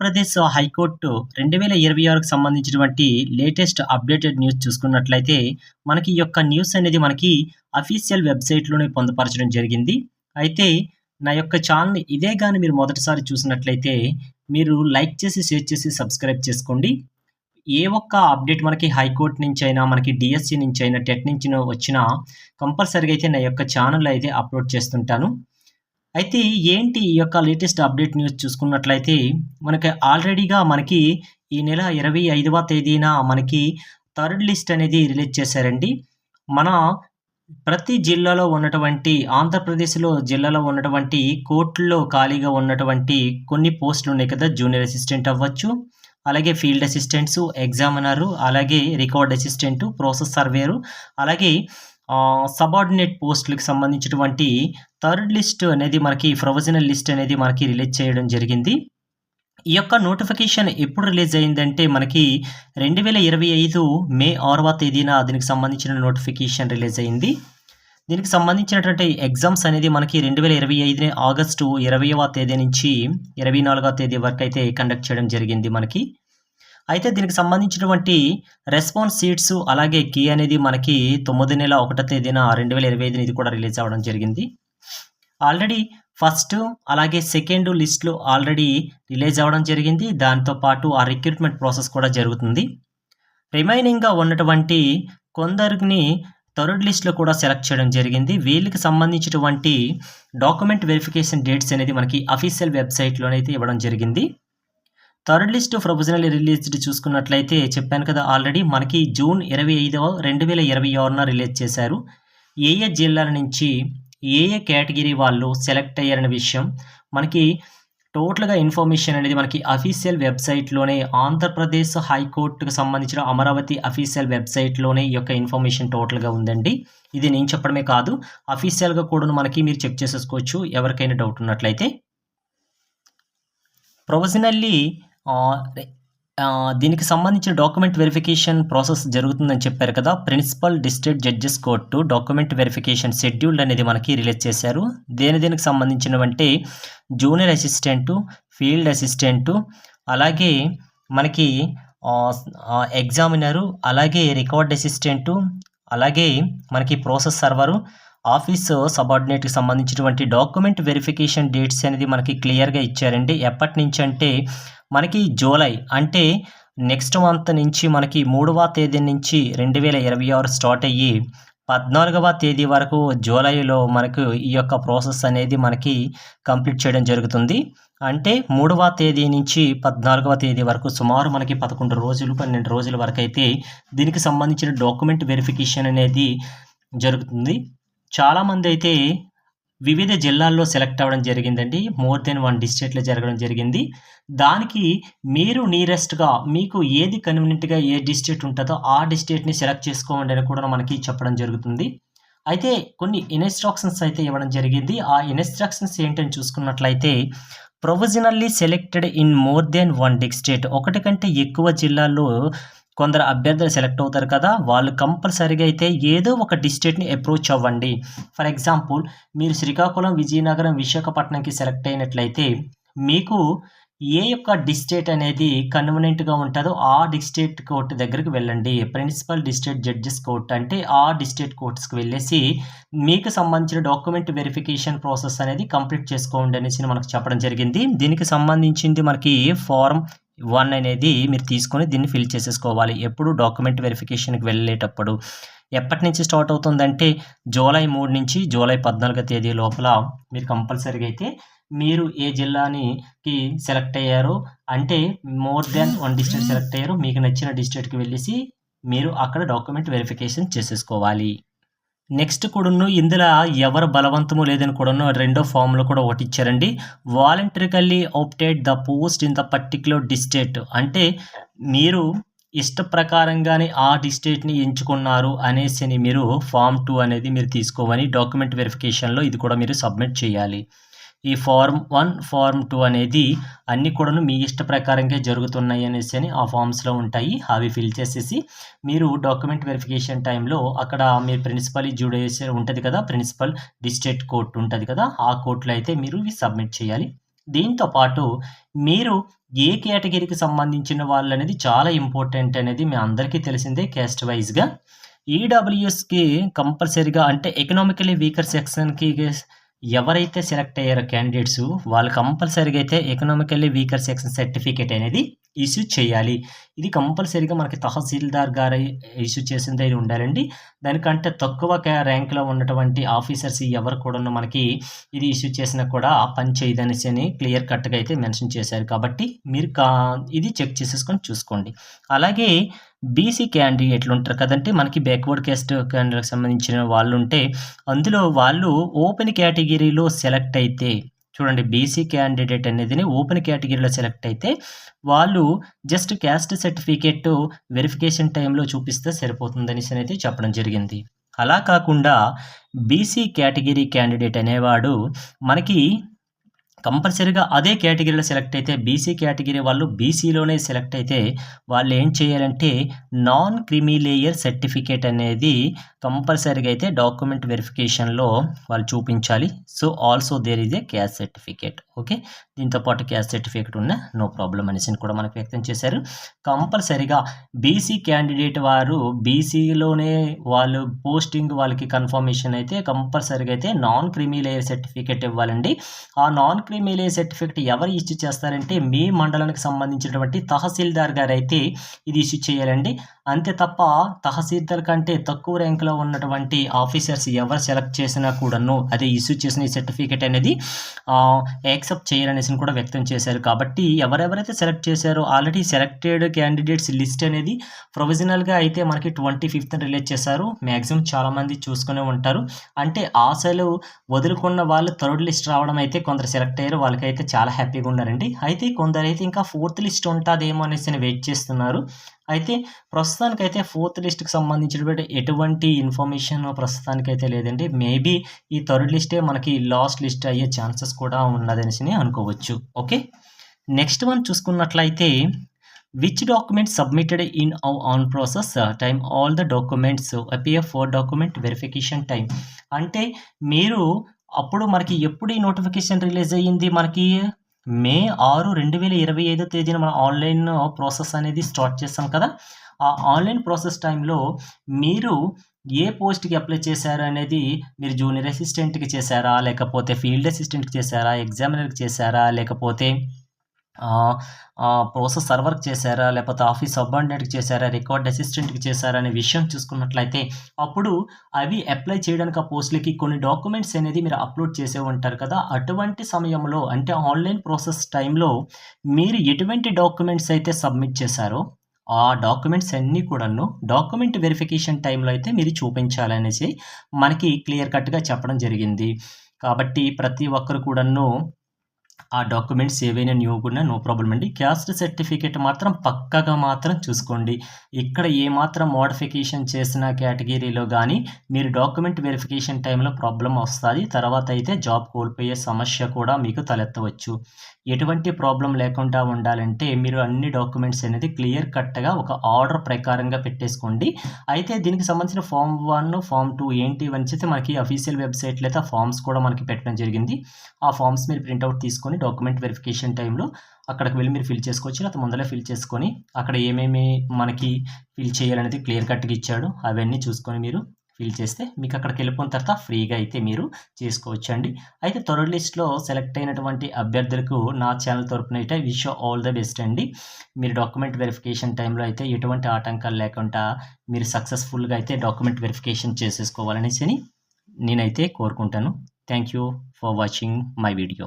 Andhra Pradesh high court 2026కి సంబంధించినటువంటి latest updated news చూసుకున్నట్లయితే, మనకి ఈ యొక్క న్యూస్ అనేది మనకి అఫీషియల్ వెబ్‌సైట్‌లోనే పొందుపరచడం జరిగింది. అయితే నా యొక్క ఛానెల్‌ని ఇదే గాని మీరు మొదటిసారి చూసినట్లయితే, మీరు లైక్ చేసి, షేర్ చేసి, సబ్స్క్రైబ్ చేసుకోండి. ఏ ఒక్క అప్డేట్ మనకి హైకోర్ట్ నుంచైనా, మనకి డీఎస్సీ నుంచైనా, టెట్ నుంచినో వచ్చినా కంపల్సరీగా అయితే నా యొక్క ఛానెల్‌లో అయితే అప్‌లోడ్ చేస్తుంటాను. అయితే ఏంటి ఈ యొక్క లేటెస్ట్ అప్డేట్ న్యూస్ చూసుకున్నట్లయితే, మనకి ఆల్రెడీగా మనకి ఈ నెల 25వ తేదీన మనకి థర్డ్ లిస్ట్ అనేది రిలీజ్ చేశారండి. మన ప్రతి జిల్లాలో ఉన్నటువంటి ఆంధ్రప్రదేశ్‌లో జిల్లాలో ఉన్నటువంటి కోర్టుల్లో ఖాళీగా ఉన్నటువంటి కొన్ని పోస్టులున్నాయి కదా! జూనియర్ అసిస్టెంట్ అవ్వచ్చు, అలాగే ఫీల్డ్ అసిస్టెంట్సు, ఎగ్జామినరు, అలాగే రికార్డ్ అసిస్టెంటు, ప్రాసెస్ సర్వేయరు, అలాగే సబార్డినేట్ పోస్టులకి సంబంధించినటువంటి థర్డ్ లిస్ట్ అనేది మనకి ప్రొవిజనల్ లిస్ట్ అనేది మనకి రిలీజ్ చేయడం జరిగింది. ఈ యొక్క నోటిఫికేషన్ ఎప్పుడు రిలీజ్ అయిందంటే మనకి 2025 మే 6వ తేదీన దీనికి సంబంధించిన నోటిఫికేషన్ రిలీజ్ అయింది. దీనికి సంబంధించినటువంటి ఎగ్జామ్స్ అనేది మనకి 2025 ఆగస్టు 20వ తేదీ నుంచి 24వ తేదీ వరకైతే కండక్ట్ చేయడం జరిగింది మనకి. అయితే దీనికి సంబంధించినటువంటి రెస్పాన్స్ షీట్స్ అలాగే కీ అనేది మనకి 9 నెల 1వ తేదీన 2025 ఇది కూడా రిలీజ్ అవ్వడం జరిగింది. ఆల్రెడీ ఫస్ట్ అలాగే సెకండ్ లిస్ట్‌లు ఆల్రెడీ రిలీజ్ అవ్వడం జరిగింది. దాంతో పాటు ఆ రిక్రూట్‌మెంట్ ప్రాసెస్ కూడా జరుగుతుంది. రిమైనింగ్‌గా ఉన్నటువంటి కొందరిని థర్డ్ లిస్ట్‌లో కూడా సెలెక్ట్ చేయడం జరిగింది. వీళ్ళకి సంబంధించినటువంటి డాక్యుమెంట్ వెరిఫికేషన్ డేట్స్ అనేది మనకి అఫీషియల్ వెబ్‌సైట్‌లోనైతే ఇవ్వడం జరిగింది. థర్డ్ లిస్ట్ ప్రొవిజనల్లీ రిలీజ్డ్ చూసుకున్నట్లయితే చెప్పాను కదా ఆల్రెడీ మనకి జూన్ 25, 2026న రిలీజ్ చేశారు. ఏ జిల్లాల నుంచి ఏ కేటగిరీ వాళ్ళు సెలెక్ట్ అయ్యారనే విషయం మనకి టోటల్‌గా ఇన్ఫర్మేషన్ అనేది మనకి అఫీషియల్ వెబ్‌సైట్‌లోనే ఆంధ్రప్రదేశ్ హైకోర్టుకు సంబంధించిన అమరావతి అఫీషియల్ వెబ్‌సైట్‌లోనే ఈ యొక్క ఇన్ఫర్మేషన్ టోటల్‌గా ఉందండి. ఇది నేను చెప్పడమే కాదు, అఫీషియల్‌గా కూడాను మనకి మీరు చెక్ చేసేసుకోవచ్చు ఎవరికైనా డౌట్ ఉన్నట్లయితే. ప్రొవిజనల్లీ దీనికి సంబంధించిన డాక్యుమెంట్ వెరిఫికేషన్ ప్రాసెస్ జరుగుతుందని చెప్పారు కదా! Principal district judges court document verification schedule అనేది మనకి రిలీజ్ చేశారు. దేనికి సంబంధించినవంటే జూనియర్ అసిస్టెంటు, ఫీల్డ్ అసిస్టెంటు, అలాగే మనకి ఎగ్జామినరు, అలాగే రికార్డ్ అసిస్టెంటు, అలాగే మనకి ప్రాసెస్ సర్వరు, ఆఫీస్ సబార్డినేట్‌కి సంబంధించినటువంటి డాక్యుమెంట్ వెరిఫికేషన్ డేట్స్ అనేది మనకి క్లియర్‌గా ఇచ్చారండి. ఎప్పటినుంచి అంటే మనకి జూలై అంటే నెక్స్ట్ మంత్ నుంచి మనకి 3వ తేదీ నుంచి 2026 స్టార్ట్ అయ్యి 14వ తేదీ వరకు జూలైలో మనకు ఈ యొక్క ప్రాసెస్ అనేది మనకి కంప్లీట్ చేయడం జరుగుతుంది. అంటే 3వ తేదీ నుంచి 14వ తేదీ వరకు సుమారు మనకి 11 రోజులు, 12 రోజుల వరకైతే దీనికి సంబంధించిన డాక్యుమెంట్ వెరిఫికేషన్ అనేది జరుగుతుంది. చాలామందైతే వివిధ జిల్లాల్లో సెలెక్ట్ అవ్వడం జరిగిందండి. మోర్ దెన్ 1 డిస్ట్రిక్ట్‌లో జరగడం జరిగింది. దానికి మీరు నియరెస్ట్‌గా మీకు ఏది కన్వీనియంట్‌గా ఏ డిస్ట్రిక్ట్ ఉంటదో ఆ డిస్ట్రిక్ట్‌ని సెలెక్ట్ చేసుకోండి అని కూడా మనకి చెప్పడం జరుగుతుంది. అయితే కొన్ని ఇన్‌స్ట్రక్షన్స్ అయితే ఇవ్వడం జరిగింది. ఆ ఇన్‌స్ట్రక్షన్స్ ఏంటని చూసుకున్నట్లయితే provisionally selected in more than 1 district ఒకటి కంటే ఎక్కువ జిల్లాల్లో కొందరు అభ్యర్థులు సెలెక్ట్ అవుతారు కదా! వాళ్ళు కంపల్సరీగా అయితే ఏదో ఒక డిస్ట్రిక్ట్‌ని అప్రోచ్ అవ్వండి. ఫర్ ఎగ్జాంపుల్ మీరు శ్రీకాకుళం, విజయనగరం, విశాఖపట్నంకి సెలెక్ట్ అయినట్లయితే మీకు ఏ యొక్క డిస్ట్రిక్ట్ అనేది కన్వీనియంట్‌గా ఉంటదో ఆ డిస్ట్రిక్ట్ కోర్ట్ దగ్గరికి వెళ్ళండి. ప్రిన్సిపల్ డిస్ట్రిక్ట్ జడ్జెస్ కోర్ట్ అంటే ఆ డిస్ట్రిక్ట్ కోర్ట్స్‌కి వెళ్ళేసి మీకు సంబంధించిన డాక్యుమెంట్ వెరిఫికేషన్ ప్రాసెస్ అనేది కంప్లీట్ చేసుకోండి అనేసి మనకు చెప్పడం జరిగింది. దీనికి సంబంధించింది మనకి ఫార్మ్ 1 అనేది మీరు తీసుకొని దీన్ని ఫిల్ చేసేసుకోవాలి. ఎప్పుడు డాక్యుమెంట్ వెరిఫికేషన్‌కి వెళ్ళేటప్పుడు. ఎప్పటినుంచి స్టార్ట్ అవుతుందంటే జూలై 3 నుంచి జూలై 14 తేదీ లోపల మీరు కంపల్సరీగా అయితే మీరు ఏ జిల్లాకి సెలెక్ట్ అయ్యారో అంటే మోర్ దెన్ 1 డిస్ట్రిక్ట్ సెలెక్ట్ అయ్యారో మీకు నచ్చిన డిస్ట్రిక్ట్‌కి వెళ్ళేసి మీరు అక్కడ డాక్యుమెంట్ వెరిఫికేషన్ చేసేసుకోవాలి. నెక్స్ట్ కూడాను ఇందులో ఎవరు బలవంతము లేదని కూడాను రెండో ఫార్మ్‌లో కూడా ఒకటిచ్చారండి. Voluntarily opted the post in the particular district అంటే మీరు ఇష్ట ప్రకారంగానే ఆ డిస్ట్రిక్ట్‌ని ఎంచుకున్నారు అనేసని మీరు ఫార్మ్ 2 అనేది మీరు తీసుకోమని డాక్యుమెంట్ వెరిఫికేషన్‌లో ఇది కూడా మీరు సబ్మిట్ చేయాలి. ఈ ఫార్మ్ 1, ఫార్మ్ 2 అనేది అన్నీ కూడాను మీ ఇష్ట ప్రకారంగా జరుగుతున్నాయి అనేసని ఆ ఫార్మ్స్‌లో ఉంటాయి. అవి ఫిల్ చేసేసి మీరు డాక్యుమెంట్ వెరిఫికేషన్ టైంలో అక్కడ మీ ప్రిన్సిపల్ జ్యుడిషియల్ ఉంటది కదా! ప్రిన్సిపల్ డిస్ట్రిక్ట్ కోర్ట్ ఉంటది కదా! ఆ కోర్ట్‌లో అయితే మీరు ఇవి సబ్మిట్ చేయాలి. దీంతో పాటు మీరు ఏ కేటగిరీకి సంబంధించిన వాళ్ళనేది చాలా ఇంపార్టెంట్ అనేది మీ అందరికీ తెలిసిందే క్యాస్ట్ వైస్‌గా. ఈడబ్ల్యూఎస్‌కి కంపల్సరీగా అంటే ఎకనామికల్లీ వీకర్ సెక్షన్‌కి ఎవరైతే సెలెక్ట్ అయ్యారో క్యాండిడేట్సు వాళ్ళు కంపల్సరీగా అయితే ఎకనామికల్లీ వీకర్ సెక్షన్ సర్టిఫికేట్ అనేది ఇష్యూ చేయాలి. ఇది కంపల్సరీగా మనకి తహసీల్దార్ గారు ఇష్యూ చేసిందే ఉండాలండి. దానికంటే తక్కువ ర్యాంక్‌లో ఉన్నటువంటి ఆఫీసర్స్ ఎవరు కూడాను మనకి ఇది ఇష్యూ చేసినా కూడా ఆ పని చేయదనేసని క్లియర్ కట్‌గా అయితే మెన్షన్ చేశారు. కాబట్టి మీరు ఇది చెక్ చేసేసుకొని చూసుకోండి. అలాగే బీసీ క్యాండిడేట్లు ఉంటారు కదండీ! మనకి బ్యాక్వర్డ్ క్యాస్ట్ క్యాండిడేట్‌కి సంబంధించిన వాళ్ళుంటే, అందులో వాళ్ళు ఓపెన్ కేటగిరీలో సెలెక్ట్ అయితే చూడండి బీసీ క్యాండిడేట్ అనేదిని ఓపెన్ కేటగిరీలో సెలెక్ట్ అయితే, వాళ్ళు జస్ట్ క్యాస్ట్ సర్టిఫికేట్ వెరిఫికేషన్ టైమ్‌లో చూపిస్తే సరిపోతుందనేసనైతే చెప్పడం జరిగింది. అలా కాకుండా బీసీ కేటగిరీ క్యాండిడేట్ అనేవాడు మనకి కంపల్సరీగా అదే కేటగిరీలో సెలెక్ట్ అయితే బీసీ కేటగిరీ వాళ్ళు బీసీలోనే సెలెక్ట్ అయితే వాళ్ళు ఏం చేయాలంటే నాన్ క్రిమీ లేయర్ సర్టిఫికేట్ అనేది కంపల్సరీగా అయితే డాక్యుమెంట్ వెరిఫికేషన్‌లో వాళ్ళు చూపించాలి. So, also there is a caste certificate. Okay. దీంతో పాటు క్యాస్ట్ సర్టిఫికేట్ ఉన్న నో ప్రాబ్లమ్ అనేసి కూడా మనకు వ్యక్తం చేశారు. కంపల్సరీగా బీసీ క్యాండిడేట్ వారు బీసీలోనే వాళ్ళు పోస్టింగ్ వాళ్ళకి కన్ఫర్మేషన్ అయితే కంపల్సరీగా అయితే నాన్ క్రిమీ లేయర్ సర్టిఫికేట్ ఇవ్వాలండి. ఆ నాన్ క్రిమీ లేయర్ సర్టిఫికేట్ ఎవరు ఇష్యూ చేస్తారంటే మీ మండలానికి సంబంధించినటువంటి తహసీల్దార్ గారైతే ఇది ఇష్యూ చేయాలండి. అంతే తప్ప తహసీల్దార్ కంటే తక్కువ ర్యాంక్‌లో ఉన్నటువంటి ఆఫీసర్స్ ఎవరు సెలెక్ట్ చేసినా కూడాను అదే ఇష్యూ చేసిన ఈ సర్టిఫికేట్ అనేది యాక్సెప్ట్ చేయరనేసి కూడా వ్యక్తం చేశారు. కాబట్టి ఎవరెవరైతే సెలెక్ట్ చేశారో ఆల్రెడీ సెలెక్టెడ్ క్యాండిడేట్స్ లిస్ట్ అనేది ప్రొవిజనల్‌గా అయితే మనకి 25థ్ రిలీజ్ చేశారు. మాక్సిమం చాలామంది చూసుకునే ఉంటారు. అంటే ఆశలు వదులుకున్న వాళ్ళు థర్డ్ లిస్ట్ రావడం అయితే కొందరు సెలెక్ట్ అయ్యారు. వాళ్ళకైతే చాలా హ్యాపీగా ఉన్నారండి. అయితే కొందరైతే ఇంకా ఫోర్త్ లిస్ట్ ఉంటదేమో అనేసి వెయిట్ చేస్తున్నారు. అయితే ప్రస్తుతానికైతే ఫోర్త్ లిస్ట్‌కి సంబంధించినటువంటి ఎటువంటి ఇన్ఫర్మేషన్ ప్రస్తుతానికైతే లేదండి. మేబీ ఈ థర్డ్ లిస్టే మనకి లాస్ట్ లిస్ట్ అయ్యే ఛాన్సెస్ కూడా ఉన్నదనేసి అనుకోవచ్చు. ఓకే. నెక్స్ట్ వన్ చూసుకున్నట్లయితే which documents submitted in on process time all the documents appear for document verification time. అంటే మీరు అప్పుడు మనకి ఎప్పుడు ఈ నోటిఫికేషన్ రిలీజ్ అయ్యింది మనకి మే 6, 2025 తేదీన మనం ఆన్‌లైన్ ప్రాసెస్ అనేది స్టార్ట్ చేసాం కదా! ఆ ఆన్‌లైన్ ప్రాసెస్ టైమ్‌లో మీరు ఏ పోస్ట్‌కి అప్లై చేశారు అనేది మీరు జూనియర్ అసిస్టెంట్‌కి చేశారా? లేకపోతే ఫీల్డ్ అసిస్టెంట్‌కి చేశారా? ఎగ్జామినర్‌కి చేశారా? లేకపోతే ప్రాసెస్ సర్వర్‌కి చేశారా? లేకపోతే ఆఫీస్ సబార్డినేట్‌కి చేశారా? రికార్డ్ అసిస్టెంట్‌కి చేశారా? అనే విషయం చూసుకున్నట్లయితే అప్పుడు అవి అప్లై చేయడానికి ఆ పోస్ట్‌లకి కొన్ని డాక్యుమెంట్స్ అనేది మీరు అప్‌లోడ్ చేసే ఉంటారు కదా! అటువంటి సమయంలో అంటే ఆన్‌లైన్ ప్రాసెస్ టైమ్‌లో మీరు ఎటువంటి డాక్యుమెంట్స్ అయితే సబ్మిట్ చేశారో ఆ డాక్యుమెంట్స్ అన్నీ కూడాను డాక్యుమెంట్ వెరిఫికేషన్ టైమ్‌లో అయితే మీరు చూపించాలనేసి మనకి క్లియర్ కట్‌గా చెప్పడం జరిగింది. కాబట్టి ప్రతి ఒక్కరు కూడాను ఆ డాక్యుమెంట్స్ ఏవైనా న్యూగున్నా నో ప్రాబ్లమ్ అండి. క్యాస్ట్ సర్టిఫికేట్ మాత్రం పక్కాగా మాత్రం చూసుకోండి. ఇక్కడ ఏమాత్రం మోడిఫికేషన్ చేసిన కేటగిరీలో గానీ మీరు డాక్యుమెంట్ వెరిఫికేషన్ టైమ్‌లో ప్రాబ్లమ్ వస్తాది. తర్వాత అయితే జాబ్ కోల్పోయే సమస్య కూడా మీకు తలెత్తవచ్చు. ఎటువంటి ప్రాబ్లమ్ లేకుండా ఉండాలంటే మీరు అన్ని డాక్యుమెంట్స్ అనేది క్లియర్ కట్‌గా ఒక ఆర్డర్ ప్రకారంగా పెట్టేసుకోండి. అయితే దీనికి సంబంధించిన ఫార్మ్ 1, ఫార్మ్ 2 ఏంటి ఇవన్నీ మనకి అఫీషియల్ వెబ్‌సైట్‌లో అయితే ఆ ఫార్మ్స్ కూడా మనకి పెట్టడం జరిగింది. ఆ ఫార్మ్స్ మీరు ప్రింట్ ఔట్ తీసుకొని డాక్యుమెంట్ వెరిఫికేషన్ టైమ్‌లో అక్కడికి వెళ్లి మీరు ఫిల్ చేసుకోవచ్చు. లేకపోతే ముందలే ఫిల్ చేసుకొని అక్కడ ఏమేమి మనకి ఫిల్ చేయాలనేది క్లియర్ కట్‌గా ఇచ్చాడు. అవన్నీ చూసుకొని మీరు ఫిల్ చేస్తే మీకు అక్కడికెళ్ళిపోయిన తర్వాత ఫ్రీగా అయితే మీరు చేసుకోవచ్చండి. అయితే థర్డ్ లిస్ట్‌లో సెలెక్ట్ అయినటువంటి అభ్యర్థులకు నా ఛానల్ తరపున అయితే wish you all the best అండి. మీరు డాక్యుమెంట్ వెరిఫికేషన్ టైమ్‌లో అయితే ఎటువంటి ఆటంకాలు లేకుండా మీరు సక్సెస్‌ఫుల్‌గా అయితే డాక్యుమెంట్ వెరిఫికేషన్ చేసేసుకోవాలనేసి నేనైతే కోరుకుంటాను. Thank you for watching my video.